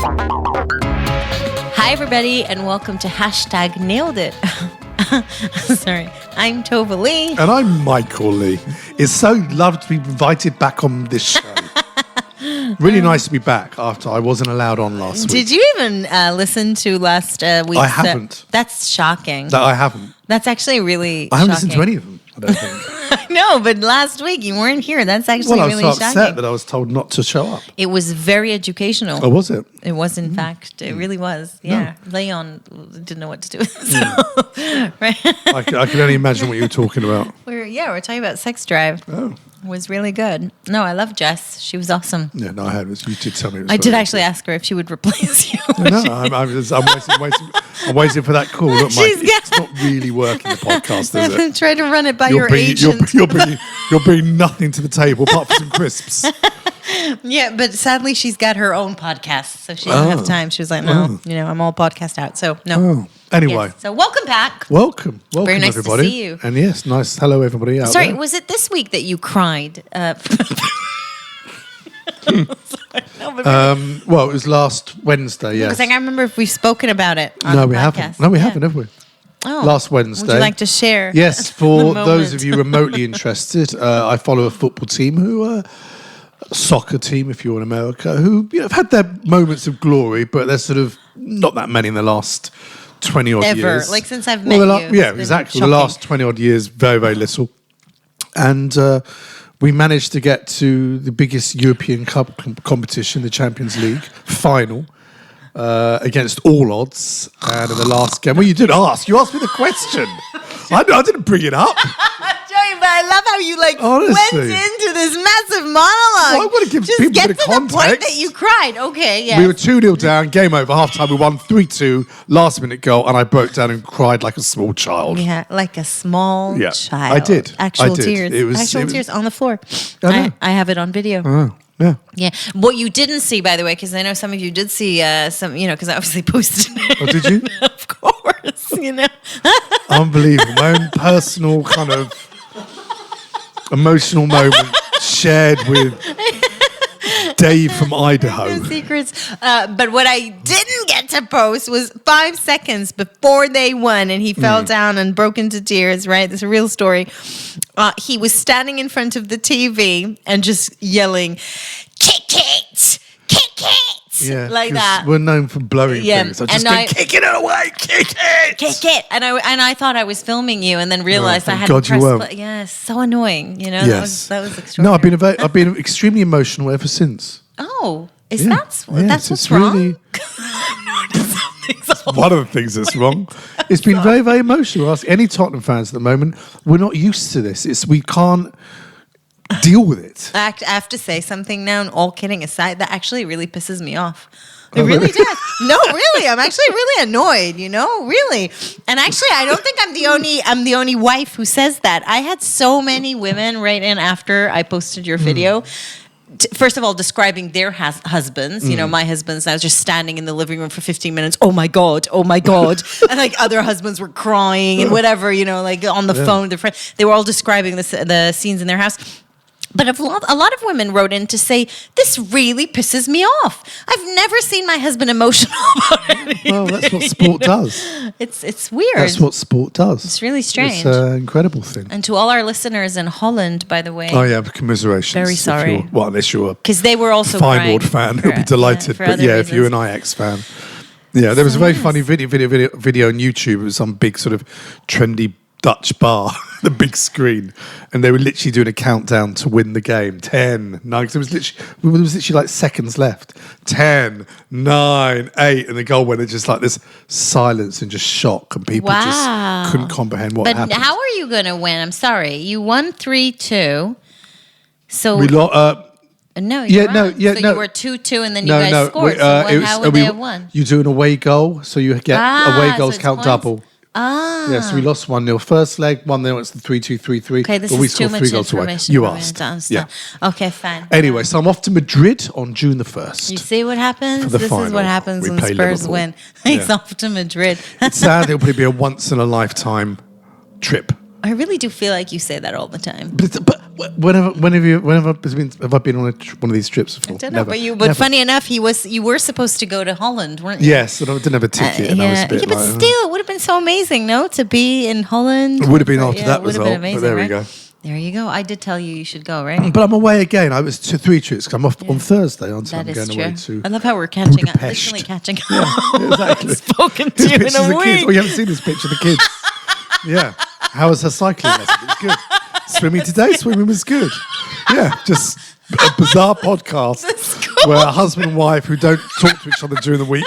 Hi, everybody, and welcome to #NailedIt. Sorry, I'm Tova Lee. And I'm Michael Lee. It's so lovely to be invited back on this show. Really nice to be back after I wasn't allowed on last week. Did you even listen to last week's? I haven't. That's shocking. No, I haven't. That's actually really I haven't shocking. listened to any of them, I don't think. No, but last week you weren't here. That's actually Well, I was really so upset shocking. that I was told not to show up. It was very educational. Oh, was it? It was, in fact. It really was. Yeah. No. Leon didn't know what to do with it. So, right? I can only imagine what you were talking about. We're talking about Sex Drive. Oh. It was really good. No, I love Jess. She was awesome. Yeah, no, I had. You did tell me. It was I did very actually ask her if she would replace you. No, I'm waiting for that call. Look, Mike, it's not really working, the podcast, is it? Try to run it by your agent. You're bringing nothing to the table apart from some crisps. Yeah, but sadly she's got her own podcast, so she doesn't have time. She was like, no, I'm all podcast out, so no. Oh. Anyway. Yes. So welcome back. Welcome, Very nice everybody. to see you. And yes, nice. Hello, everybody out Sorry, there. was it this week that you cried? Well, it was last Wednesday, yes. Because I remember if we've spoken about it on No, the we podcast. haven't. No, we haven't, have we? Oh. Last Wednesday. Would you like to share? Yes, the for those of moment? you remotely interested, I follow a football team who are a soccer team, if you're in America, who have had their moments of glory, but there's sort of not that many in the last 20 odd years. Ever. Like since I've met you. Yeah, it's been exactly. shocking. The last 20 odd years, very, very little. And we managed to get to the biggest European Cup competition, the Champions League final, against all odds. And in the last game, well, you did ask. You asked me the question. I didn't bring it up. But I love how you Honestly. went into this massive monologue. Well, I wanna give Just people a get bit of to the point context. that you cried. Okay, yeah. We were 2-0 down, game over, half time. We won 3-2, last minute goal, and I broke down and cried like a small child. Yeah, like a small child. I did. Actual I did. tears. It was- Actual it was- tears on the floor. I know. I have it on video. Oh, yeah. Yeah. What you didn't see, by the way, because I know some of you did see some, because I obviously posted it. Oh, did you? Of course, Unbelievable. My own personal kind of emotional moment shared with Dave from Idaho. No secrets. But what I didn't get to post was 5 seconds before they won and he fell down and broke into tears, right? This is a real story. He was standing in front of the TV and just yelling, "Kick it! Kick it!" Yeah, like 'cause that. We're known for blowing things. I just and been kicking it away, kick it! Kick it! And I thought I was filming you, and then realized I thank had God to you press. weren't. Yes, so annoying. Yes. That was No, extraordinary. I've been extremely emotional ever since. Oh, is Yeah. that's Yes, what's it's wrong? really- One of the things that's wrong. It's been very, very emotional. Ask any Tottenham fans at the moment. We're not used to this. We can't deal with it. I have to say something now, and all kidding aside, that actually really pisses me off. It really does. No, really, I'm actually really annoyed. Really. And actually, I don't think I'm the only wife who says that. I had so many women write in after I posted your video. First of all, describing their husbands. My husbands. I was just standing in the living room for 15 minutes. Oh my god! And other husbands were crying and whatever. On the phone with their friend. They were all describing the scenes in their house. But a lot of women wrote in to say, this really pisses me off. I've never seen my husband emotional about anything. Well, that's what sport does. It's weird. That's what sport does. It's really strange. It's an incredible thing. And to all our listeners in Holland, by the way. Oh, yeah, commiserations. Very sorry. Unless you're Because they were also a Feyenoord fan, who'll be delighted. for But other yeah, if you're an reasons. Ajax fan. Yeah, there was a very funny video on YouTube. It was some big sort of trendy Dutch bar, the big screen, and they were literally doing a countdown to win the game. 10, 9, because there was literally like seconds left. 10, 9, 8, and the goal went. It's just like this silence and just shock, and people just couldn't comprehend what happened. But how are you going to win? I'm sorry, you won 3-2. So We lost. no, Yeah, you're no, wrong. yeah, so no. you were 2-2, and then you guys scored. We, So how would they have won? You do an away goal, so you get away so goals it's count points? double. Yeah, so we lost 1-0 first leg, 1-0 it's the 3-2-3-3. Okay, this but we is too scored much 3 goals away. information. You for me asked. to understand. Okay, fine. Anyway, so I'm off to Madrid on June the 1st. You see what happens? For the This is final. what happens We when play Spurs Liverpool. win. He's Yeah. off to Madrid. It's sad. It'll probably be a once-in-a-lifetime trip I really do feel like you say that all the time. But whenever have I been on one of these trips before? I don't know, Never. but funny enough, you were supposed to go to Holland, weren't you? Yes, and I didn't have a ticket, and I was a bit but like, still, it would have been so amazing, no, to be in Holland. It would have been after that it would have result, been amazing, but there we right? go. There you go. I did tell you should go, right? But I'm away again. I was 3 trips. I'm off on Thursday, aren't I? That I'm is going away true. to I love how we're catching up. Budapest. Literally catching up. Yeah, exactly. I've spoken to Here's you in pictures of a the kids. week. Oh, you haven't seen this picture of the kids. Yeah. How was her cycling lesson? It was good. Swimming today, swimming was good. Yeah, just a bizarre podcast where a husband and wife who don't talk to each other during the week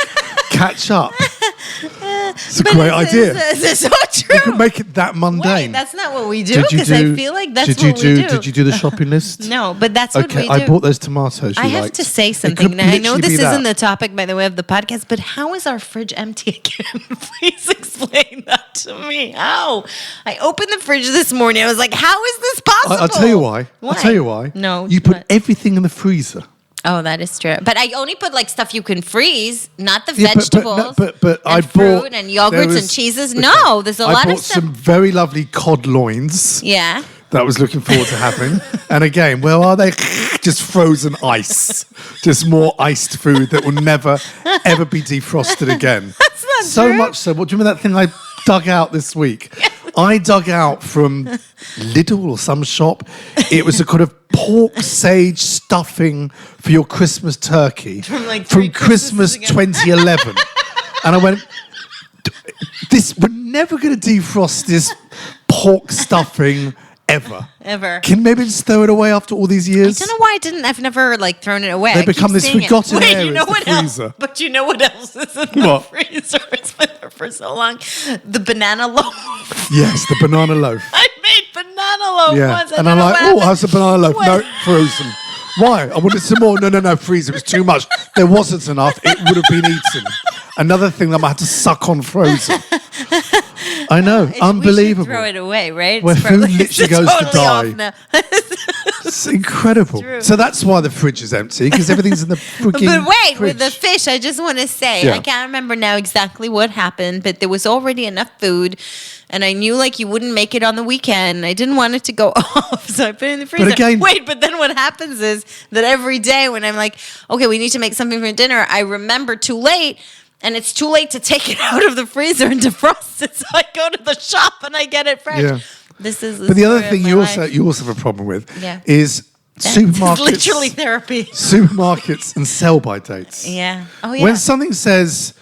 catch up. It's a great idea. It's so true. You can make it that mundane. Wait, that's not what we do, because I feel like that's what we do. Did you do the shopping list? No, but that's what we do. I bought those tomatoes you I have liked. to say It something. could Now, I know literally this be isn't that. the topic, by the way, of the podcast, but how is our fridge empty again? Please explain that to me. How? I opened the fridge this morning. I was like, how is this possible? I'll tell you why. I'll tell you why. No. You put what? everything in the freezer. Oh, that is true. But I only put like stuff you can freeze, not the Yeah, vegetables. but I and bought fruit and yogurts and cheeses. No, there's a I lot bought of stuff. some very lovely cod loins. Yeah. That I was looking forward to having. And again, well, are they just frozen ice? Just more iced food that will never, ever be defrosted again. That's not so true. much so. What do you remember that thing I dug out this week? I dug out from Lidl or some shop. It was a kind of pork sage stuffing for your Christmas turkey From Christmas 2011. And I went, we're never going to defrost this pork stuffing ever. Can maybe just throw it away after all these years? I don't know why I've never like thrown it away. They I keep become this seeing forgotten it. Wait, area, you know it's the what freezer. else? But you know what else is in the What? freezer? It's been there for so long. The banana loaf. Yes, the banana loaf. I made banana loaf Yeah. once. And I'm like, how's the banana loaf? What? No, frozen. Why? I wanted some more. No, freeze. It was too much. There wasn't enough. It would have been eaten. Another thing that I might have to suck on frozen. I know. Unbelievable. We should throw it away, right? Where It's food probably- literally it's goes to totally die. off now. It's incredible. True. So that's why the fridge is empty, because everything's in the freaking But wait, fridge. with the fish, I just want to say, Yeah. I can't remember now exactly what happened, but there was already enough food, and I knew like you wouldn't make it on the weekend. I didn't want it to go off, so I put it in the freezer. again- but then what happens is that every day when I'm like, okay, we need to make something for dinner, I remember too late. And it's too late to take it out of the freezer and defrost it, so I go to the shop and I get it fresh. Yeah. This is. But the other thing you also have a problem with Yeah. is That's supermarkets. literally therapy. Supermarkets and sell-by dates. Yeah. Oh yeah. When something says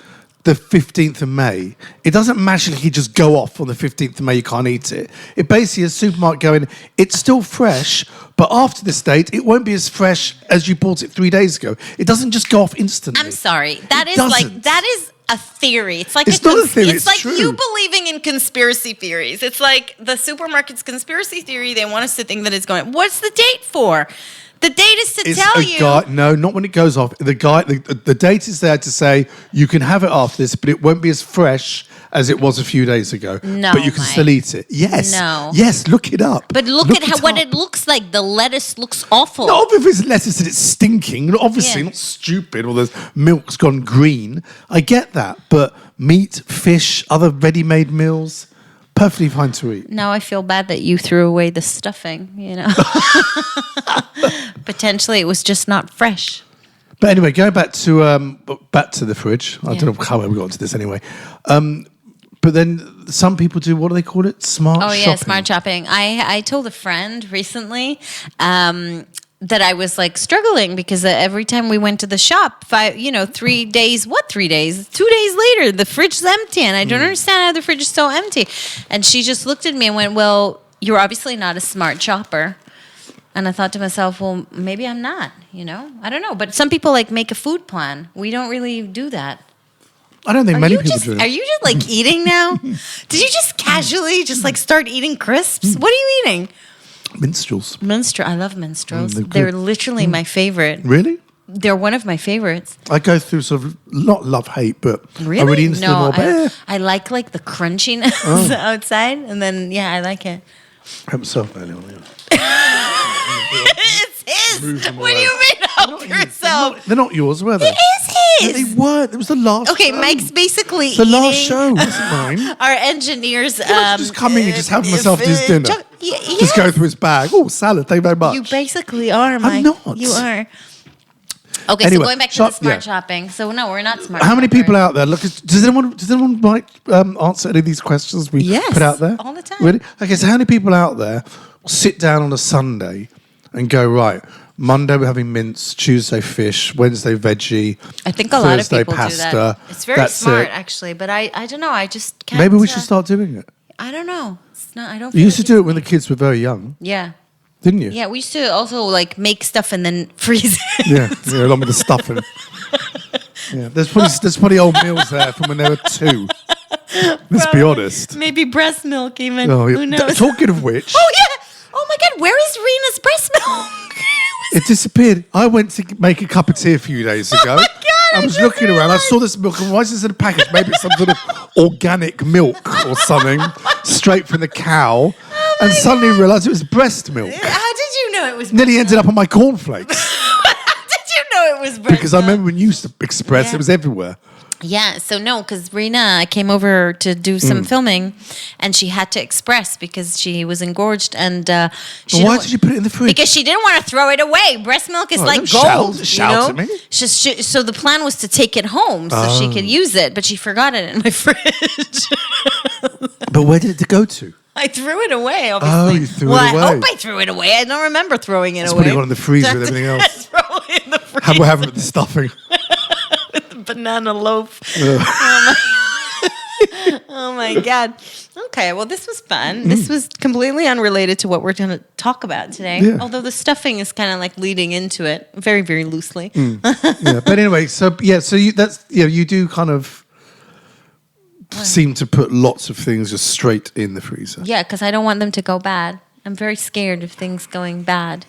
the 15th of May, it doesn't magically just go off on the 15th of May, you can't eat it. It basically is a supermarket going, it's still fresh, but after this date, it won't be as fresh as you bought it 3 days ago. It doesn't just go off instantly. I'm sorry. That It is doesn't. that is a theory. It's like It's not a theory, it's like true. you believing in conspiracy theories. It's like the supermarket's conspiracy theory. They want us to think that it's going. What's the date for? The date is to tell you. No, not when it goes off. The date is there to say you can have it after this, but it won't be as fresh as it was a few days ago. No, but you can Mike. still eat it. Yes. No. Yes, look it up. But look at what it looks like. The lettuce looks awful. Not if it's lettuce and it's stinking. Obviously, Yeah. not stupid, or the milk's gone green. I get that. But meat, fish, other ready-made meals, perfectly fine to eat. Now I feel bad that you threw away the stuffing, you know. Potentially it was just not fresh. But anyway, going back to the fridge. I don't know how we got into this anyway. But then some people do, what do they call it? Smart shopping. Oh yeah, smart shopping. I told a friend recently that I was like struggling because every time we went to the shop, 3 days, 3 days? 2 days later, the fridge is empty. And I don't understand how the fridge is so empty. And she just looked at me and went, well, you're obviously not a smart shopper. And I thought to myself, well, maybe I'm not, I don't know. But some people like make a food plan. We don't really do that. I don't think many people do. Are you just like eating now? Did you just casually just like start eating crisps? What are you eating? Minstrels. I love minstrels. They're They're good. literally my favorite. Really? They're one of my favorites. I go through sort of not love-hate, but Really? I really instantly No, more. I like the crunchiness outside, and then I like it. Help yourself earlier on. Yeah. It's his. Move them What do away. you mean help yourself? They're not yours, were they? It is is. They weren't. It was the last Okay, show. Mike's basically The last eating show, wasn't mine. our engineers. Just coming and just having myself his dinner. Just go through his bag. Oh, salad. Thank you very much. You basically are, Mike. I'm not. You are. Okay, Anyway, so going back to the smart shopping. So no, we're not smart. How many shoppers. people out there? Look, does anyone like answer any of these questions we Yes, put out there? all the time. Really? Okay, so how many people out there sit down on a Sunday and go, right, Monday we're having mince, Tuesday fish, Wednesday veggie, I think a lot of Thursday people pasta. do that. It's very That's smart, it. actually, but I don't know. I just can't. Maybe we should start doing it. I don't know. It's not. I don't. You used to do it when the kids were very young, Yeah. didn't you? Yeah, we used to also like make stuff and then freeze it. Yeah, along with the stuffing. Yeah, there's probably old meals there from when they were 2. Let's be honest. Maybe breast milk even. Oh, Who knows? talking of which, Oh yeah. Oh my God, where is Rena's breast milk? it disappeared. I went to make a cup of tea a few days ago. Oh my God, I was looking around. I saw this milk. And why is this in a package? Maybe it's some sort of organic milk or something, straight from the cow. And suddenly realised it was breast milk. How did you know it was? Nearly ended up on my cornflakes How did you know it was breast because I milk? remember when you used to Express, Yeah. it was everywhere. Yeah, so no, because Rena came over to do some filming, and she had to express because she was engorged, and she Why didn't- did you put it in the fridge? Because she didn't want to throw it away. Breast milk is Oh, like don't gold. shout- shout at me. So the plan was to take it home so she could use it, but she forgot it in my fridge. But where did it go to? I threw it away, obviously. Oh, you threw it I away. hope I threw it away. I don't remember throwing it It's away. probably gone in the freezer with everything else. It's probably in the freezer. How we're having with the stuffing. Banana loaf. Oh my God. Okay, well, this was fun. This was completely unrelated to what we're going to talk about today. Yeah. Although the stuffing is kind of like leading into it very, very loosely. Yeah, but anyway, so you do kind of seem to put lots of things just straight in the freezer. Yeah, because I don't want them to go bad. I'm very scared of things going bad.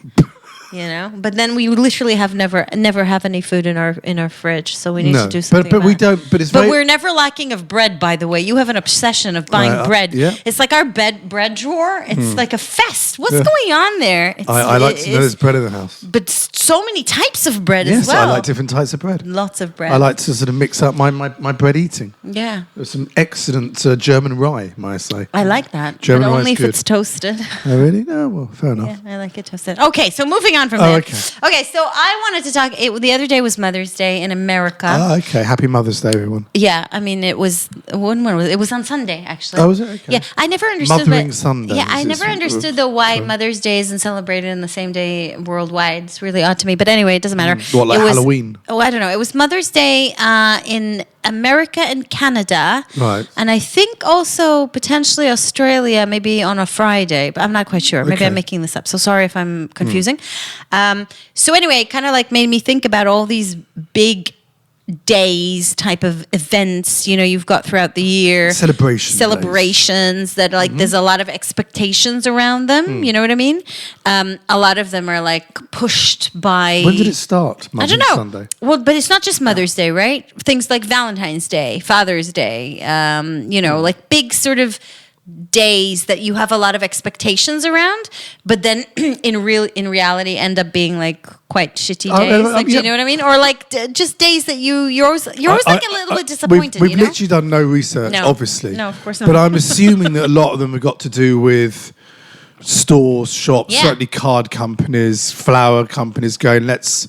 You know, but then we literally have never have any food in our fridge, so we need to do something. but we about it. don't. But it's But very, we're never lacking of bread, by the way. You have an obsession of buying bread. yeah. It's like our bread drawer. It's like a fest. What's going on there? I like to know there's bread in the house. But so many types of bread Yes, as well. I like different types of bread. Lots of bread. I like to sort of mix up my bread eating. Yeah, There's some excellent German rye, might I say. I like that. German but rye's only if good. it's toasted. Oh, really? No, well, fair enough. Yeah, I like it toasted. Okay, so moving on from Oh, there. okay. Okay, so I wanted to talk. The other day was Mother's Day in America. Oh, okay. Happy Mother's Day, everyone. Yeah, I mean, it was it was on Sunday actually. Oh, was it? Okay. Yeah, I never understood. Mothering Sundays Yeah, I is never sort of- understood though why Mother's Day isn't celebrated in the same day worldwide. It's really odd to me. But anyway, it doesn't matter. What, like It was- Halloween? Oh, I don't know. It was Mother's Day in America and Canada. Right. And I think also potentially Australia, maybe on a Friday, but I'm not quite sure. Maybe Okay. I'm making this up. So sorry if I'm confusing. So anyway, it kind of like made me think about all these big days type of events, you know, you've got throughout the year. Celebrations that like there's a lot of expectations around them. You know what I mean? A lot of them are like pushed by. When did it start? I don't know. Sunday. Well, but it's not just Mother's Day, right? Things like Valentine's Day, Father's Day, you know, like big sort of days that you have a lot of expectations around, but then in reality end up being like quite shitty days. Like, do you know what I mean? Or like just days that you're always like a little bit disappointed. We've you know? literally done no research, No. obviously. No, of course not. But I'm assuming that a lot of them have got to do with stores, shops, Yeah. certainly card companies, flower companies going, let's...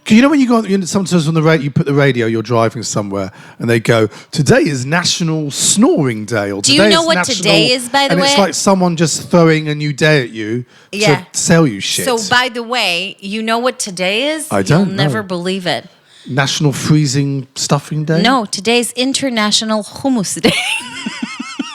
Because you know when you go on, sometimes on the radio, you put the radio, you're driving somewhere, and they go, today is National Snoring Day. Or Do you today know is what National-" today is, by the and it's way? like someone just throwing a new day at you Yeah. to sell you shit. So by the way, you know what today is? I don't You'll never know. believe it. National Freezing Stuffing Day? No, today's International Hummus Day.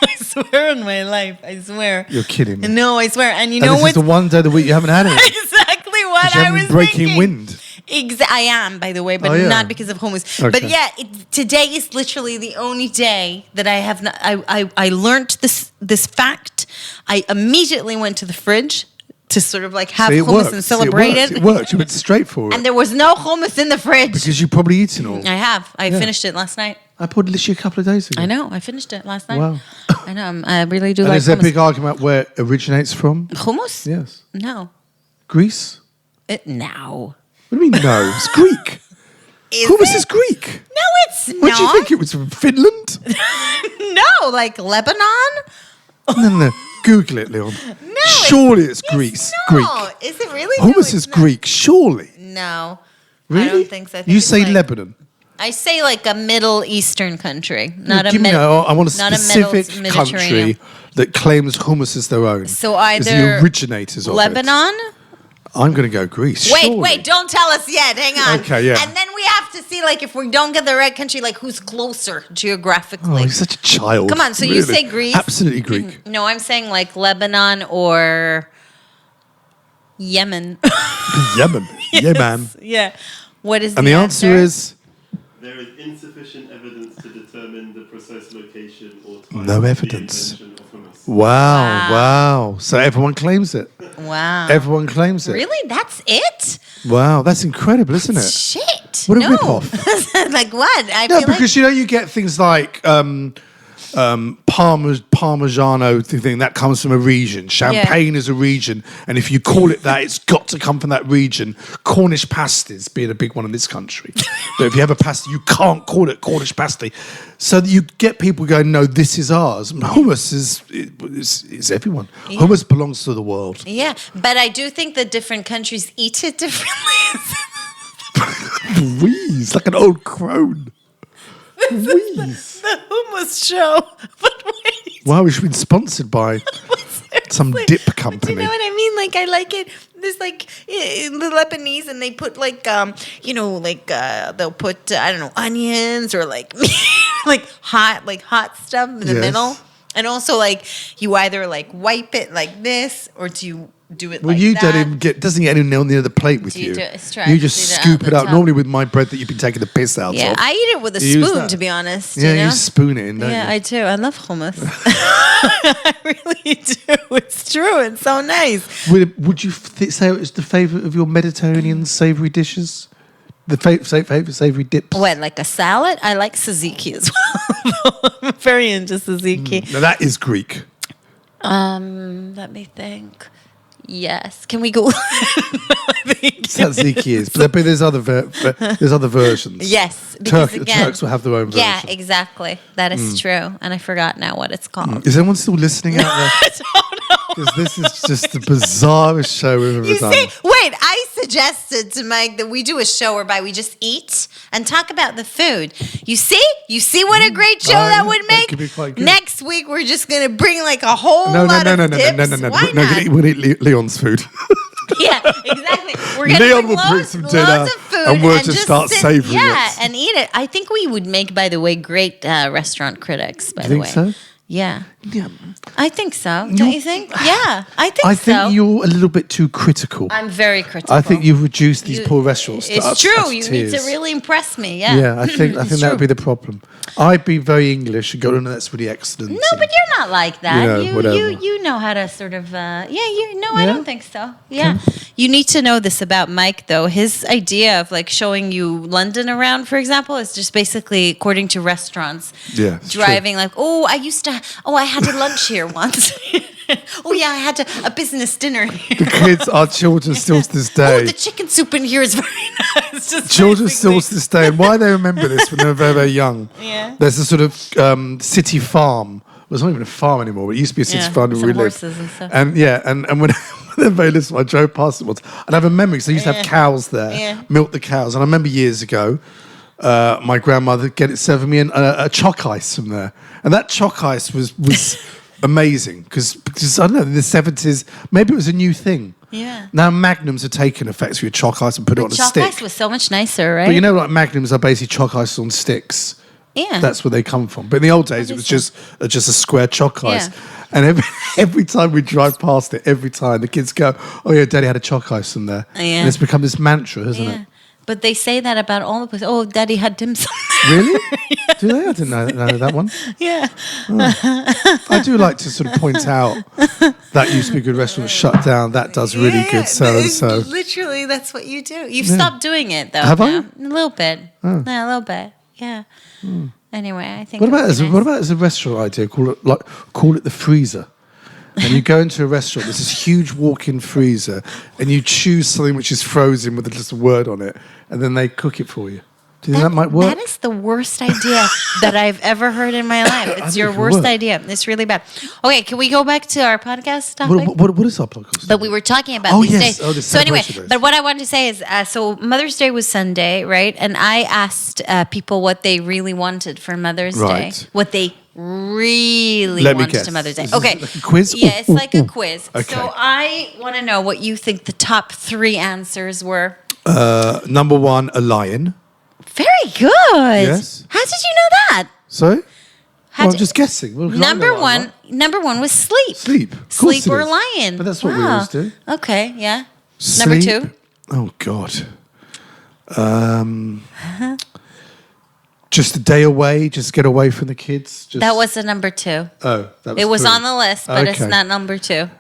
I swear on my life. I swear. You're kidding me. No, I swear. And you And know this what? is the one day of the week you haven't had it. Exactly what You I haven't was been breaking thinking. wind. I am, by the way, but Oh, yeah. not because of hummus. Okay. But yeah, today is literally the only day that I have not. I learned this fact. I immediately went to the fridge to sort of like have See, it hummus worked. and See, celebrate it. It worked. You went straight for it. And there was no hummus in the fridge. Because you've probably eaten all. I have. I finished it last night. I poured literally a couple of days ago. I know. I finished it last night. Wow. I know. I really do And like is there a hummus. big argument where it originates from? Hummus? Yes. No. Greece? No. What do you mean no? It's Greek. Hummus is Greek. What do you think it was from Finland? No, like Lebanon? No. Google it, Leon. No. Surely it's Greece. Greek. Is it really? Hummus No, is it's not. Greek, surely. No. Really? I don't think so. I think You it's say like- Lebanon. I say like a Middle Eastern country, not a Give me Middle. I want a not specific a Mediterranean. country that claims hummus as their own. So as the either originators of Lebanon. it. I'm going to go Greece. Wait, surely. don't tell us yet. Hang on. Okay, yeah. And then we have to see, like, if we don't get the right country, like, who's closer Oh, geographically. he's such a child. Come on, so you say Greece? Absolutely Greek. No, I'm saying like Lebanon or Yemen. Yemen. Yemen. Yeah. What is And the answer is There is insufficient evidence to determine the precise location or time No of the evidence. invention of hummus. wow. So everyone claims it. Wow. Everyone claims it. Really? That's it? Wow, that's incredible, isn't it? Shit. What a no. rip-off. Like what? I No, feel because you get things like Parmigiano thing that comes from a region. Champagne is a region, and if you call it that, it's got to come from that region. Cornish pasties being a big one in this country. So if you have a pasty, you can't call it Cornish pasty. So that you get people going, no, this is ours. Hummus is everyone. Yeah. Hummus belongs to the world. Yeah, but I do think that different countries eat it differently. Wheeze, like an old crone. Wheeze. The hummus show. But wait. Wow, we should be sponsored by some dip Do company. you know what I mean? Like I like it. There's like the Lebanese, and they put like they'll put I don't know, onions or like like hot stuff in the Yes. middle, and also like you either like wipe it like this or do you do it Well, like you that? don't even doesn't get anyone near the plate with Do you you. do it- it's true. You just Do it scoop out it the up. top. Normally with my bread that you've been taking the piss out Yeah, of. I eat it with a You use spoon, that. to be honest. Yeah, you know? you spoon it in, don't Yeah, you? I do. I love hummus. I really do. It's true. It's so nice. Would you say it was the favourite of your Mediterranean savoury dishes? The favourite savoury dips? What, like a salad? I like tzatziki as well. I'm very into tzatziki. Now that is Greek. Let me think. Yes. Can we go? Tzatziki is, but there's other versions. Yes. Because again, Turks will have their own version. yeah, exactly. That is true. And I forgot now what it's called. Is anyone still listening out there? I don't know. Because this is just the bizarrest show we've ever You done. see, wait, I suggested to Mike that we do a show whereby we just eat and talk about the food. You see what a great show that would that make? could be quite good. Next week, we're just going to bring like a whole No, lot no, of no, no, dips. no, no, no, no. Why No, not? we'll eat Leon's food. Yeah, exactly. We're gonna Leon bring will bring loads, some dinner loads of food and we'll just start sit, savouring yeah, it. and eat it. I think we would make, by the way, great restaurant critics. By You the think way, so? Yeah, Yeah. I think so. Don't you think? Yeah, I think I so. think you're a little bit too critical. I'm very critical. I think you've reduced these You- poor restaurants to It's us- true. us You need to tears. really impress me. Yeah. Yeah, I think It's that would true. be the problem. I'd be very English and go, no, that's really excellent. No, but you're not like that. You know, whatever. You know how to sort of I Yeah? don't think so. Yeah. You need to know this about Mike though. His idea of like showing you London around, for example, is just basically according to restaurants. Yeah, it's true. Driving like, I had a lunch here once. Oh yeah, I had a business dinner here. The kids, our children still to this day. Oh, the chicken soup in here is very nice. Just Children still basically- to this day, and why they remember this when they were very, very young. Yeah. There's a sort of city farm. Well, it's not even a farm anymore, but it used to be a city Yeah, farm where some we lived. horses and stuff. And yeah, and when they're very little, I drove past it once, and I have a memory because they used to have Yeah. cows there, Yeah. milk the cows. And I remember years ago, my grandmother serving me a choc ice from there, and that choc ice was amazing because I don't know, in the 70s, maybe it was a new thing. Yeah. Now Magnums are taken effectively with choc ice and put it on a Chalk stick. ice was so much nicer, right? But you know, like Magnums are basically choc ice on sticks. yeah. That's where they come from. But in the old days, it was just a square choc ice. Yeah. And every time we drive past it, every time the kids go, "Oh yeah, Daddy had a choc ice in there." Yeah. And it's become this mantra, hasn't Yeah. it? But they say that about all the places. Oh, Daddy had dim sum. Really? Do they? I didn't know that one. Yeah. I do like to sort of point out that used to be a good restaurant, shut down. That does really good so and so. Literally, that's what you do. You've stopped doing it, though. Have I? now. A little bit. Yeah, a little bit. Yeah. Anyway, I think. What it would about be nice. what about as a restaurant idea? Call it the freezer. And you go into a restaurant, there's this huge walk-in freezer, and you choose something which is frozen with just a word on it, and then they cook it for you. Do you think that might work? That is the worst idea that I've ever heard in my life. It's your worst idea. It's really bad. Okay, can we go back to our podcast topic? What is our podcast? But we were talking about these days. Oh, the so anyway, celebration days. but what I wanted to say is, so Mother's Day was Sunday, right? And I asked people what they really wanted for Mother's Right. Day. What they really Let me wanted guess. to Mother's Day. Is this Okay. like a quiz? Yeah, it's like a quiz. Okay. So I want to know what you think the top 3 answers were. Number 1, a lion. Very good. Yes. How did you know that? Sorry? How Well, I'm did- just guessing. Well, 'cause I know Number what I one, like. number one was sleep. Sleep. Of course Sleep it or is. lion. But that's what we always do. Okay, yeah. Sleep. Number 2. Oh, God. Just a day away, just get away from the kids. Just, That was the number 2. Oh, that was It was 3. on the list, but it's Okay. not number 2.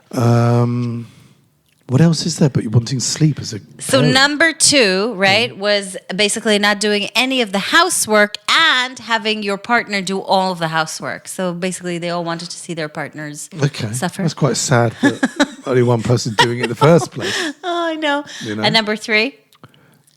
What else is there but you're wanting sleep as a So parent? number 2, right, was basically not doing any of the housework and having your partner do all of the housework. So basically, they all wanted to see their partners Okay. suffer. That's quite sad that only one person doing it in the first place. Oh, I know. You know? And number 3.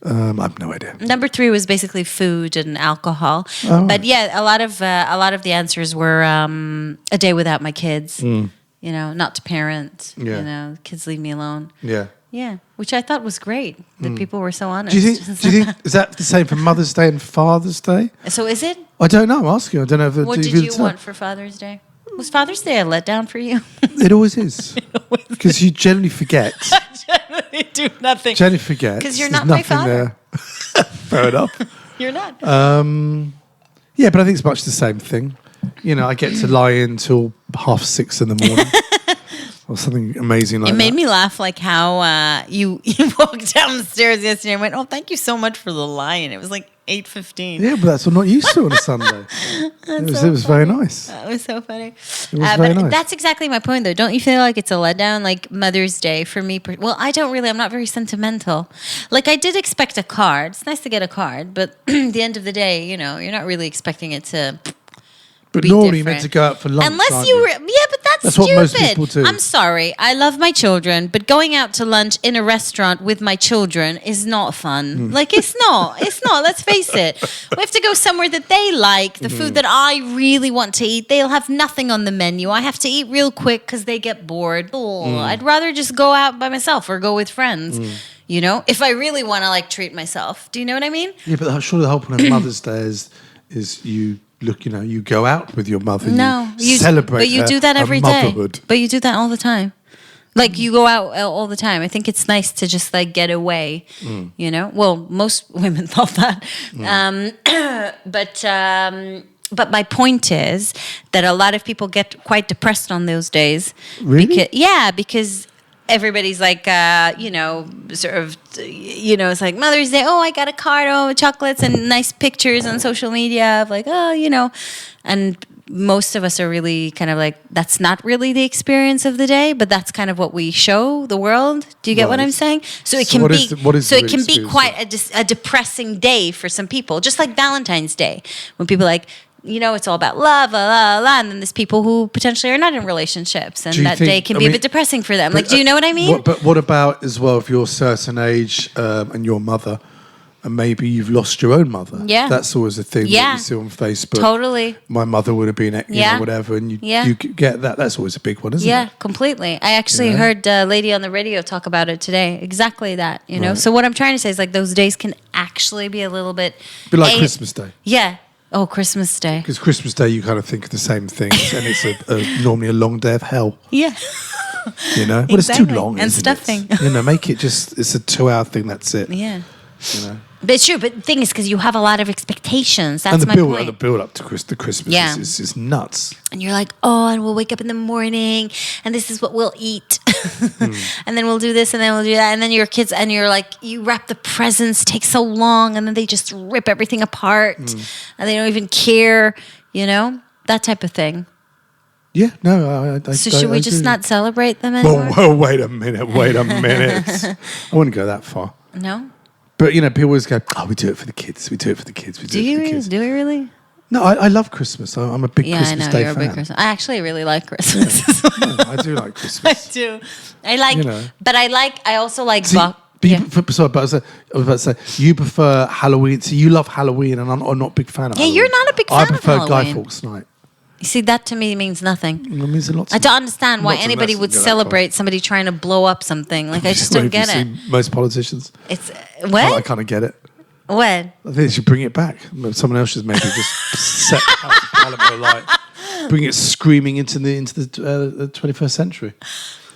I have no idea. Number 3 was basically food and alcohol. Oh. But yeah, a lot of the answers were a day without my kids. You know, not to parent. Yeah. You know, kids leave me alone. Yeah. Yeah, which I thought was great that people were so honest. Do you think is that the same for Mother's Day and Father's Day? So is it? I don't know. I'm asking. I don't know if What did you want for Father's Day? Was Father's Day a letdown for you? It always is. Because you generally forget. Generally do nothing. Generally forget. 'Cause you're There's not my nothing father. there. Fair enough. You're not. Yeah, but I think it's much the same thing. You know, I get to lie in till 6:30 in the morning. Or something amazing like It that. made me laugh, like how you walked down the stairs yesterday and went, "Oh, thank you so much for the lion." It was like 8:15. Yeah, but that's what I'm not used to on a Sunday. It was very nice. That was so funny. It was very but nice. that's exactly my point, though. Don't you feel like it's a letdown? Like Mother's Day for me. Well, I don't really. I'm not very sentimental. Like I did expect a card. It's nice to get a card, but at the end of the day, you know, you're not really expecting it to. But be normally you're meant to different. go out for lunch. Unless aren't you were, yeah, but that's That's stupid. what most people do. I'm sorry. I love my children, but going out to lunch in a restaurant with my children is not fun. Hmm. Like it's not. It's not. Let's face it. We have to go somewhere that they like, the Hmm. food that I really want to eat. They'll have nothing on the menu. I have to eat real quick because they get bored. Oh, Hmm. I'd rather just go out by myself or go with friends. You know, if I really want to like treat myself. Do you know what I mean? Yeah, but surely the whole point of Mother's Day is you look, you know, you go out with your mother. No, you celebrate. But you her- do that her every day. motherhood. But you do that all the time. Like you go out all the time. I think it's nice to just like get away. You know. Well, most women thought that. But my point is that a lot of people get quite depressed on those days. Really? Because everybody's like, you know, sort of, you know, it's like Mother's Day. Oh, I got a card. Oh, chocolates and nice pictures on social media of like, oh, you know, and most of us are really kind of like, that's not really the experience of the day, but that's kind of what we show the world. Do you get what Right. I'm saying? So it So can what be, is the- what is so the it can be experience quite a depressing day for some people, just like Valentine's Day, when people are like, you know, it's all about love, la, la, la, and then there's people who potentially are not in relationships, and Do you that think- day can I be a mean- bit depressing for them. But, Like, do you know what I mean? But what about as well if you're a certain age and your mother, and maybe you've lost your own mother? Yeah. That's always a thing that Yeah. you see on Facebook. Totally. My mother would have been, you Yeah. know, whatever, and you Yeah. get that. That's always a big one, isn't Yeah, it? completely. I actually You know? heard a lady on the radio talk about it today. Exactly that, you know? Right. So what I'm trying to say is like those days can actually be a little bit... Be like Christmas Day. Yeah. Oh, Christmas Day. Because Christmas Day, you kind of think of the same things, and it's normally a long day of hell. Yeah. You know, well, it's too Exactly. long, And isn't stuffing. It? You know, make it just. It's a 2-hour thing. That's it. Yeah. You know, But it's true. But the thing is, because you have a lot of expectations. That's and the my build, point. the build up to Christmas Yeah. is nuts. And you're like, oh, and we'll wake up in the morning, and this is what we'll eat. And then we'll do this, and then we'll do that. And then your kids, and you're like, you wrap the presents, take so long, and then they just rip everything apart, and they don't even care, you know? That type of thing. Yeah, no, I So should we just do. not celebrate them anymore? Well, wait a minute. I wouldn't go that far. No? But you know, people always go, "Oh, we do it for the kids. We do it for the kids. We do, Do it you for the really? kids." Do we really? No, I love Christmas. I'm a big Yeah, Christmas I know. Day You're a fan. big Christmas. I actually really like Christmas. Yeah, I do like I Christmas. do. I like, You know. but I also like See, But Yeah. sorry, but I was about to say, you prefer Halloween. So you love Halloween, and I'm not a big fan of Halloween. you're not a big fan I of prefer Guy Halloween. Fawkes Night. You see, that to me means nothing. It means a lot to I me. don't understand why Not to anybody mess would with you, celebrate somebody trying to blow up something. Like, I just don't get it. Most politicians. It's I what? kind of get it. What? I think they should bring it back. Someone else should maybe just set House of Parliament alight. Bring it screaming into the 21st century.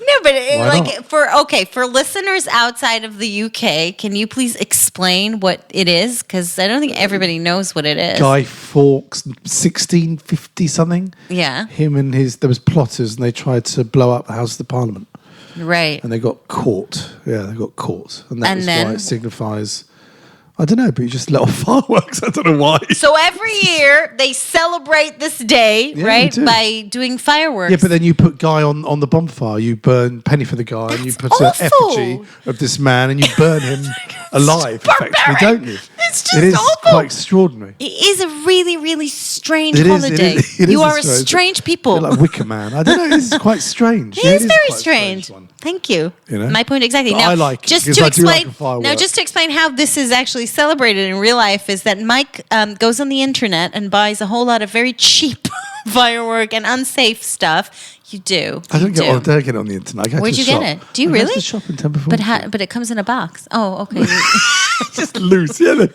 No, but Why not? for listeners outside of the UK, can you please explain what it is? Because I don't think everybody knows what it is. Guy Fawkes, 1650 something. Yeah. Him and there was plotters, and they tried to blow up the House of the Parliament, Right. and they got caught. Yeah, they got caught, and that And is then? why it signifies. I don't know, but you just let off fireworks. I don't know why. So every year they celebrate this day, Yeah, right, they do. by doing fireworks. Yeah, but then you put Guy on the bonfire. You burn Penny for the Guy, and you That's put an awful. effigy of this man, and you burn him alive, effectively, barbaric. don't you? It's just it is awful. quite extraordinary. It is a really, really strange It is, holiday. it You is are a strange people. Bit like Wicker Man. I don't know. This is quite strange. It Yeah, is very quite a strange. one. Thank you. You know? My point exactly. But Now, I like it just because to I do like explain. a firework. Now, just to explain how this is actually celebrated in real life is that Mike goes on the internet and buys a whole lot of very cheap firework and unsafe stuff. You do. I don't You get do. on the internet. I go Where'd to you the get shop. it? Do you I go really? to the shop in Temple But it comes in a box. Oh, okay. just loose. Yeah,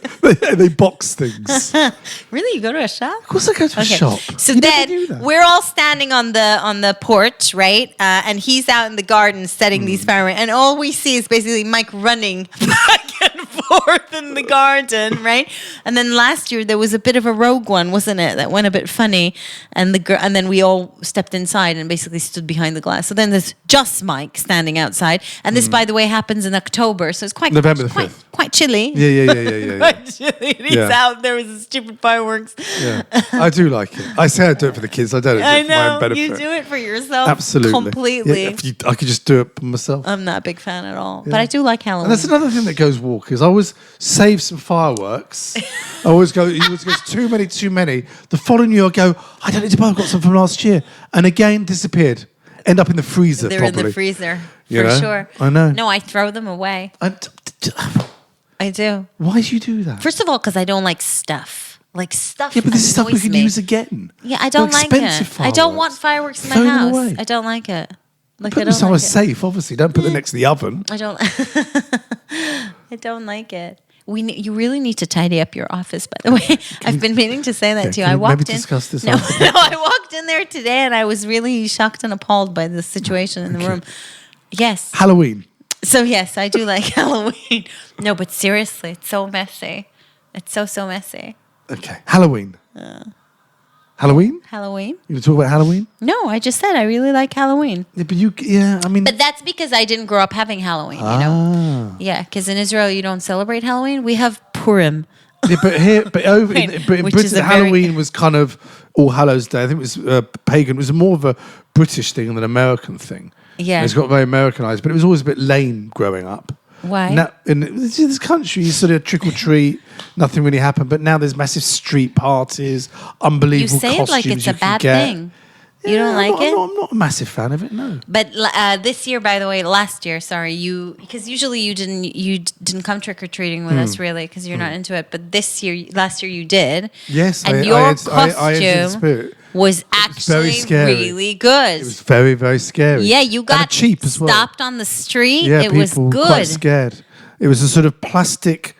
they box things. Of Really, you go to a shop? course, I go to a shop. So You never do then that. we're all standing on the porch, right? And he's out in the garden setting these fireworks, and all we see is basically Mike running back and forth in the garden, right? And then last year there was a bit of a rogue one, wasn't it? That went a bit funny, and and then we all stepped inside and basically stood behind the glass. So then there's just Mike standing outside, and this, by the way, happens in October, so it's quite November the 5th. quite chilly. Yeah. Quite chilly. And he's Yeah. out there with his stupid fireworks. Yeah, I do like it. I say I do it for the kids. I don't do I it for my own know benefit. you do it for yourself. Absolutely. completely. Yeah, I could just do it for myself. I'm not a big fan at all, but I do like Halloween. And that's another thing that goes walkers. I always save some fireworks. I always go, it always goes too many. The following year I go, I don't need to buy, I've got some from last year. And again, disappeared. End up in the freezer, They're probably. in the freezer You for know? sure. I know. No, I throw them away. I do. Why do you do that? First of all, because I don't like stuff. Like stuff. Yeah, but this is stuff we annoys can me. use again. Yeah, I don't They're like expensive it. I don't want fireworks. fireworks in my Throw them house. away. I don't like it. Like Put I them don't somewhere like it. safe, obviously. Don't put them next to the oven. I don't. I don't like it. You really need to tidy up your office, by the way. I've been meaning to say that Yeah, to you. can I we walked maybe in. discuss this no, after? no, I walked in there today, and I was really shocked and appalled by the situation in the room. Yes. Halloween. So yes, I do like Halloween. No, but seriously, it's so messy. It's so messy. Okay. Halloween. Halloween? Halloween? You want to talk about Halloween? No, I just said I really like Halloween. Yeah, but I mean. But that's because I didn't grow up having Halloween, you know? Yeah, because in Israel you don't celebrate Halloween. We have Purim. Yeah, but here, but over Right, but in which is Britain, a very- Halloween was kind of All Hallows Day. I think it was pagan. It was more of a British thing than an American thing. Yeah. It's got very Americanized, but it was always a bit lame growing up. Why? Now, in this country, you sort of trick or treat, nothing really happened. But now there's massive street parties, You unbelievable say it costumes like it's you a can bad get. thing. You don't like it? I'm not a massive fan of it. No. But this year, by the way, last year, sorry, because usually you didn't come trick or treating with us really because you're not into it. But last year you did. Yes, and I your entered the costume spirit. was very actually scary. really good. It was very, very scary. Yeah, you got and cheap as well. stopped on the street. Yeah, it was people were good. quite scared. It was a sort of plastic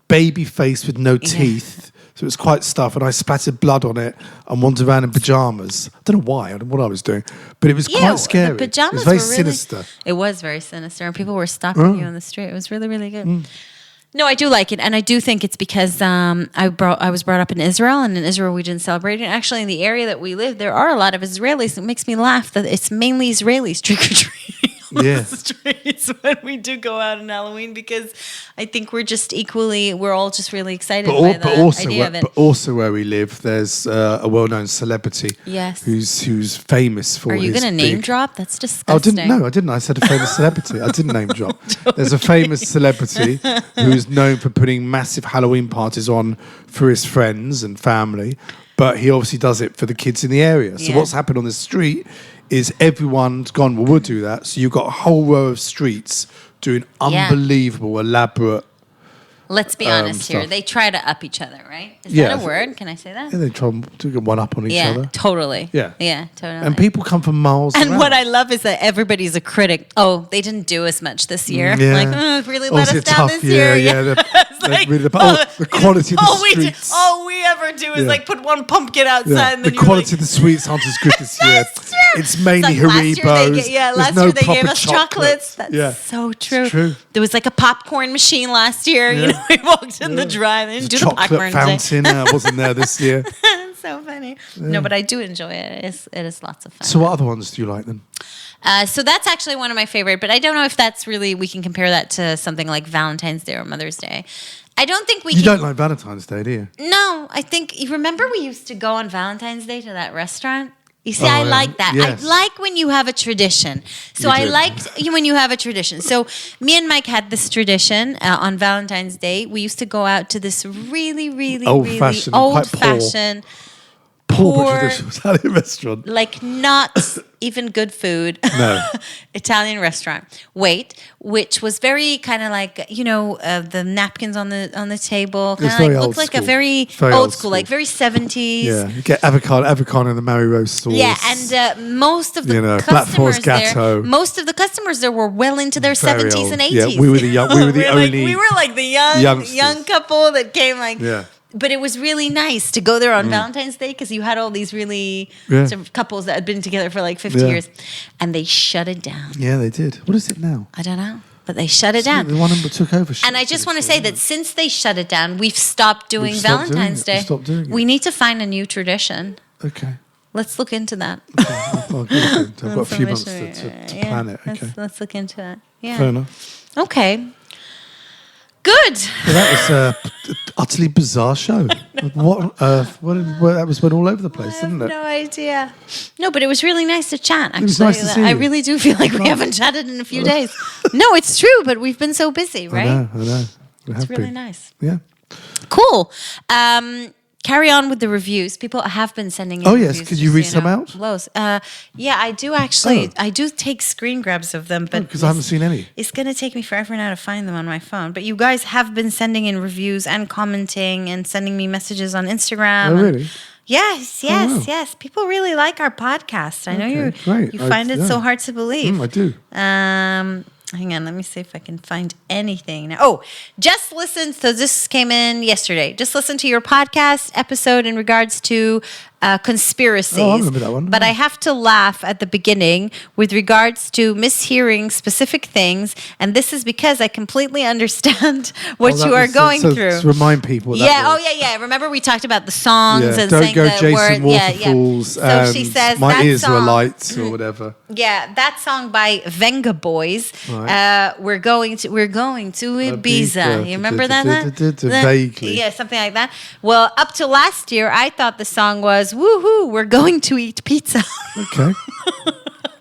baby face with no teeth. So it was quite stuff, and I spattered blood on it and wandered around in pajamas. I don't know why, I don't know what I was doing, but it was quite scary. The pajamas it was very were really, sinister. It was very sinister, and people were stopping you on the street. It was really, really good. No, I do like it, and I do think it's because I was brought up in Israel, and in Israel we didn't celebrate it. Actually, in the area that we live, there are a lot of Israelis. It makes me laugh that it's mainly Israelis trick or treating on Yeah. the streets when we do go out on Halloween, because I think we're all just really excited by the idea of it. But also where we live, there's a well-known celebrity. Yes. Who's famous for. Are you his going to name big- drop? That's Oh, disgusting. I didn't. I said a famous celebrity. I didn't name drop. There's a famous celebrity who's known for putting massive Halloween parties on for his friends and family, but he obviously does it for the kids in the area. So Yeah. what's happened on the street is everyone's gone, well, we'll do that. So you've got a whole row of streets doing Yeah. unbelievable, elaborate. Let's be honest here. stuff. They try to up each other, right? Is Yeah. that a word? Can I say that? Yeah, they try to get one up on each other. Totally. Yeah. Yeah, totally. And people come from miles And around. what I love is that everybody's a critic. Oh, they didn't do as much this year. Yeah. Like, really Oh, let is us it down tough? this year. Yeah. It's like, the quality of the streets. all we ever do is Yeah. like put one pumpkin outside. Yeah. And The then you're quality like, of the sweets aren't as good this year. That's true. It's mainly It's like Haribos. last year they gave us chocolates. That's Yeah. so true. It's true. There was like a popcorn machine last year. You Yeah. know, we walked in the drive. They didn't do the Chocolate popcorn thing. fountain wasn't there this year. So funny. No, but I do enjoy it. It is lots of fun. So what other ones do you like then? So that's actually one of my favorite, but I don't know if that's really, we can compare that to something like Valentine's Day or Mother's Day. I don't think we You can. don't like Valentine's Day, do you? No, I think, you remember we used to go on Valentine's Day to that restaurant? You see, Oh, I yeah. like that. Yes. I like when you have a tradition. So You I do. liked when you have a tradition. So me and Mike had this tradition on Valentine's Day. We used to go out to this really, really, Old-fashioned, really quite poor. old-fashioned, Poor poor, traditional Italian restaurant. like not even good food. No. Italian restaurant. Which was very kind of like, the napkins on the table. Kind It's of very like old looked like a school. very, Very old old school, school. like very 70s. Yeah, you get avocado in the Mary Rose stores. Yeah, and most of the Black customers Forest Gatto. there, most of the customers there were well into their Very 70s old. and 80s. Yeah, we were the young- we were the We're like- only we were like the youngsters. young couple that came like. Yeah. But it was really nice to go there on Valentine's Day because you had all these really Yeah. sort of couples that had been together for like 50 Yeah. years, and they shut it down. Yeah, they did. What is it now? I don't know, but they shut it down. The one that took over. And I just want to say that since they shut it down, we've stopped doing We've stopped doing Valentine's it. Day. We've stopped doing it. We need to find a new tradition. Okay. Let's look into that. I've got a few months to plan it. Okay. Let's look into that. Yeah. Fair enough. Okay. Good. Well, that was an utterly bizarre show. What on earth? That was went all over the place, didn't it? No idea. No, but it was really nice to chat. Actually, was nice to see I you. really do feel like we haven't chatted in a few days. No, it's true, but we've been so busy, right? I know. We have It's really been. nice. Yeah. Cool. Carry on with the reviews. People have been sending in Oh, yes. reviews, Could you just read so some know. out? Lows. Yeah, I do actually. Oh. I do take screen grabs of them, but Because I haven't seen any. It's going to take me forever now to find them on my phone. But you guys have been sending in reviews and commenting and sending me messages on Instagram. Oh, and- really? Yes, wow. yes. People really like our podcast. I know Okay, great. you find it so hard to believe. I do. Hang on, let me see if I can find anything now. Oh, just listen. So this came in yesterday. Just listen to your podcast episode in regards to conspiracies. Oh, I remember that one. But I have to laugh at the beginning with regards to mishearing specific things, and this is because I completely understand what that you are was- going so through. to remind people. That Yeah. was- Oh, yeah. Remember we talked about the songs Yeah. and Don't saying go the chasing word. waterfalls. So she and says my that ears were song- light or whatever. Yeah, that song by Venga Boys. Right. We're going to Ibiza. Ibiza. You remember that? Vaguely. Yeah, something like that. Well, up to last year, I thought the song was "Woohoo, we're going to eat pizza." Okay.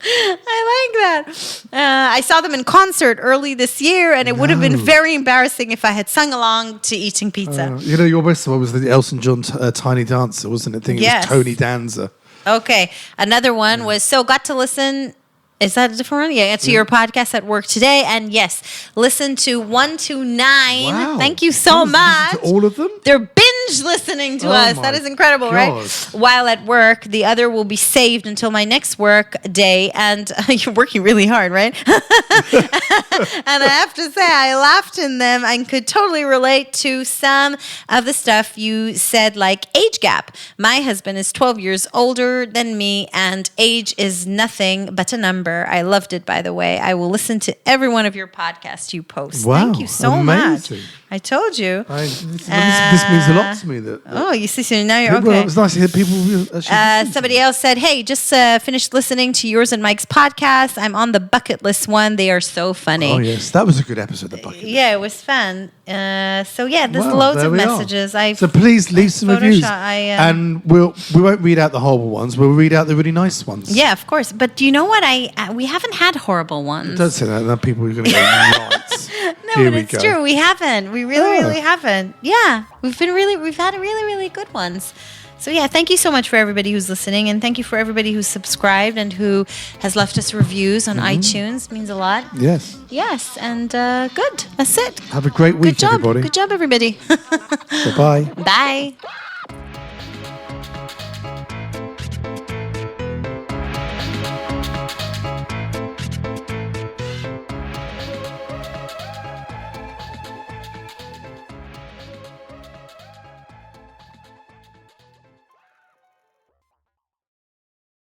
I like that. I saw them in concert early this year, and it would have been No. very embarrassing if I had sung along to eating pizza. Your best one was the Elton John Tiny Dancer, wasn't it? I think it Yes. was Tony Danza. Okay. Another one was got to listen. Is that a different one? Yeah, to your podcast at work today. And yes, listen to 129. Wow. Thank you so That was- much. listen to all of them? They're binge listening to Oh us. my That is incredible, God. right? While at work, the other will be saved until my next work day. And you're working really hard, right? And I have to say, I laughed in them and could totally relate to some of the stuff you said, like age gap. My husband is 12 years older than me, and age is nothing but a number. I loved it, by the way. I will listen to every one of your podcasts you post. Wow, Thank you so amazing. much. I told you. This means a lot to me. That Oh, you see, so now you're Well, okay. it was nice to hear people. Somebody else said, "Hey, just finished listening to yours and Mike's podcast. I'm on the bucket list one. They are so funny." Oh yes, that was a good episode. The bucket. Yeah, it was fun. So yeah, there's Wow, loads there of we are. messages. So please leave some reviews, Photoshop, and we won't read out the horrible ones. We'll read out the really nice ones. Yeah, of course. But do you know what? We haven't had horrible ones. Don't say that. Then people are going to go nuts. No, Here but we it's go. true. We haven't. We really, Oh. really haven't. Yeah, we've had really, really good ones. So yeah, thank you so much for everybody who's listening, and thank you for everybody who's subscribed and who has left us reviews on iTunes. It means a lot. Yes. Yes, and good. That's it. Have a great week, Good job. everybody. Good job, everybody. Bye-bye. Bye.